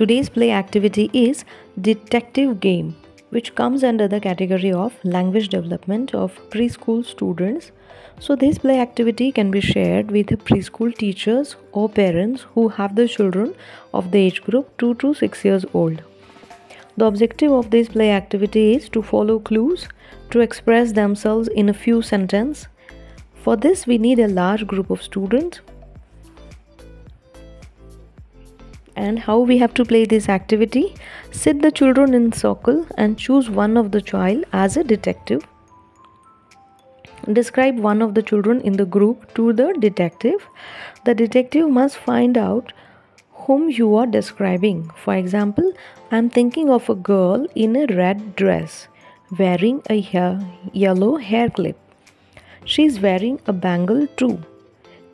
Today's play activity is detective game, which comes under the category of language development of preschool students. So this play activity can be shared with preschool teachers or parents who have the children of the age group 2 to 6 years old. The objective of this play activity is to follow clues, to express themselves in a few sentences. For this we need a large group of students. And how we have to play this activity? Sit the children in circle and choose one of the child as a detective. Describe one of the children in the group to the detective. The detective must find out whom you are describing. For example, I am thinking of a girl in a red dress wearing a yellow hair clip. She is wearing a bangle too.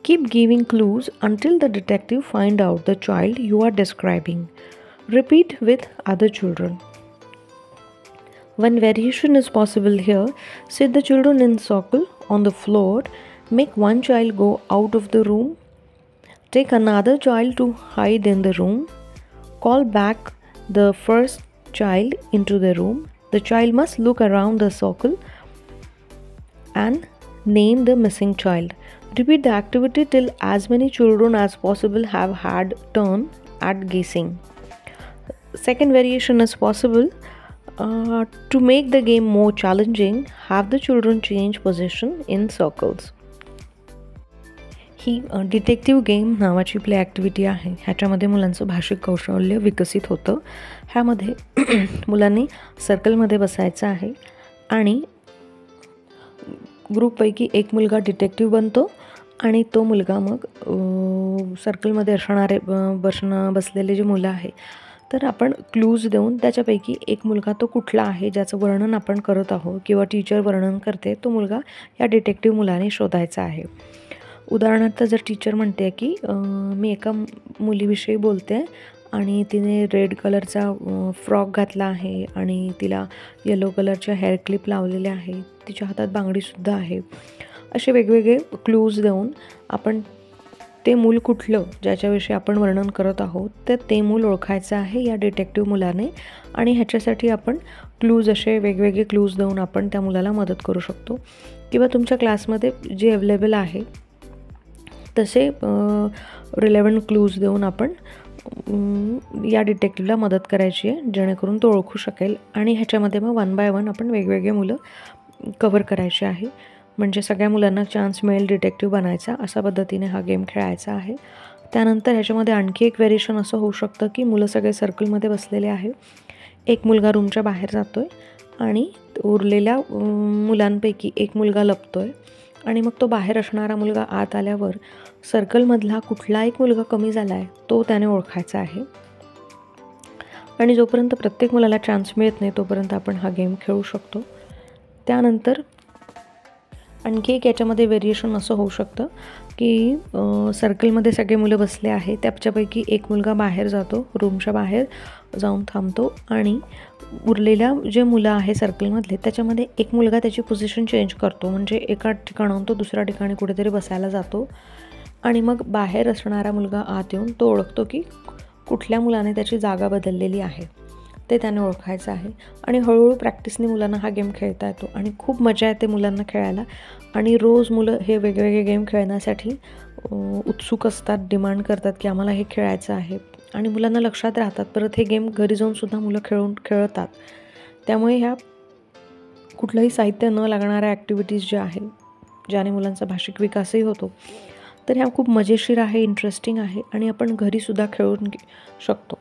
Keep giving clues until the detective finds out the child you are describing. Repeat with other children. One variation is possible here. Sit the children in circle on the floor. Make one child go out of the room. Take another child to hide in the room. Call back the first child into the room. The child must look around the circle and name the missing child. Repeat the activity till as many children as possible have had turn at guessing. Second variation is possible. To make the game more challenging, have the children change position in circles. He detective game नावाची play activity आहे. ह्याच्यामध्ये मुलांचं भाषिक कौशल्य विकसित होतं. ह्यामध्ये मुलांनी सर्कलमध्ये बसायचं आहे आणि ग्रुपपैकी एक मुलगा डिटेक्टिव्ह बनतो आणि तो मुलगा मग सर्कलमध्ये असणारे बसलेले जे मुलं आहे तर आपण क्लूज देऊन त्याच्यापैकी एक मुलगा तो कुठला आहे ज्याचं वर्णन आपण करत आहोत किंवा टीचर वर्णन करते तो मुलगा या डिटेक्टिव्ह मुलाने शोधायचा आहे. उदाहरणार्थ जर टीचर म्हणते की मी एका मुलीविषयी बोलते आणि तिने रेड कलरचा फ्रॉक घातला आहे आणि तिला येलो कलरच्या हेअर क्लिप लावलेल्या आहे, तिच्या हातात बांगडीसुद्धा आहे. असे वेगवेगळे क्लूज देऊन आपण ते मूल कुठलं ज्याच्याविषयी आपण वर्णन करत आहोत तर ते मूल ओळखायचं आहे या डिटेक्टिव्ह मुलाने. आणि ह्याच्यासाठी आपण क्लूज असे वेगवेगळे क्लूज देऊन आपण त्या मुलाला मदत करू शकतो. किंवा तुमच्या क्लासमध्ये जे अवेलेबल आहे तसे रिलेव्हंट क्लूज देऊन आपण या डिटेक्टिव्हला मदत करायची आहे जेणेकरून तो ओळखू शकेल. आणि ह्याच्यामध्ये मग 1 बाय 1 आपण वेगवेगळे मुलं कवर करायचे आहे म्हणजे सगळ्या मुलांना चान्स मिळेल डिटेक्टिव्ह बनायचा. अशा पद्धतीने हा गेम खेळायचा आहे. त्यानंतर ह्याच्यामध्ये आणखी एक व्हेरिएशन असं होऊ शकतं की मुलं सगळे सर्कलमध्ये बसलेले आहे. एक मुलगा रूमच्या बाहेर जातो आहे आणि उरलेल्या मुलांपैकी एक मुलगा लपतो आहे आणि मग तो बाहेर असणारा मुलगा आत आल्यावर सर्कलमधला कुठला एक मुलगा कमी झाला आहे तो त्याने ओळखायचा आहे. आणि जोपर्यंत प्रत्येक मुलाला चान्स मिळत नाही तोपर्यंत आपण हा गेम खेळू शकतो. त्यानंतर आणखी एक याच्यामध्ये व्हेरिएशन असं होऊ शकतं की सर्कलमध्ये सगळे मुलं बसले आहे त्याच्यापैकी एक मुलगा बाहेर जातो, रूमच्या बाहेर जाऊन थांबतो आणि उरलेल्या जे मुलं आहे सर्कलमधले त्याच्यामध्ये एक मुलगा त्याची पोझिशन चेंज करतो म्हणजे एका ठिकाणाहून तो दुसऱ्या ठिकाणी कुठेतरी बसायला जातो आणि मग बाहेर असणारा मुलगा आत येऊन तो ओळखतो की कुठल्या मुलाने त्याची जागा बदललेली आहे ते त्याने ओळखायचं आहे. आणि हळूहळू प्रॅक्टिसने मुलांना हा गेम खेळता येतो आणि खूप मजा येते मुलांना खेळायला. आणि रोज मुलं हे वेगवेगळे गेम खेळण्यासाठी उत्सुक असतात, डिमांड करतात की आम्हाला हे खेळायचं आहे आणि मुलांना लक्षात राहतात. परत हे गेम घरी जाऊनसुद्धा मुलं खेळतात. त्यामुळे ह्या कुठलंही साहित्य न लागणाऱ्या ॲक्टिव्हिटीज ज्या आहेत ज्याने मुलांचा भाषिक विकासही होतो तर ह्या खूप मजेशीर आहे, इंटरेस्टिंग आहे आणि आपण घरीसुद्धा खेळून शकतो.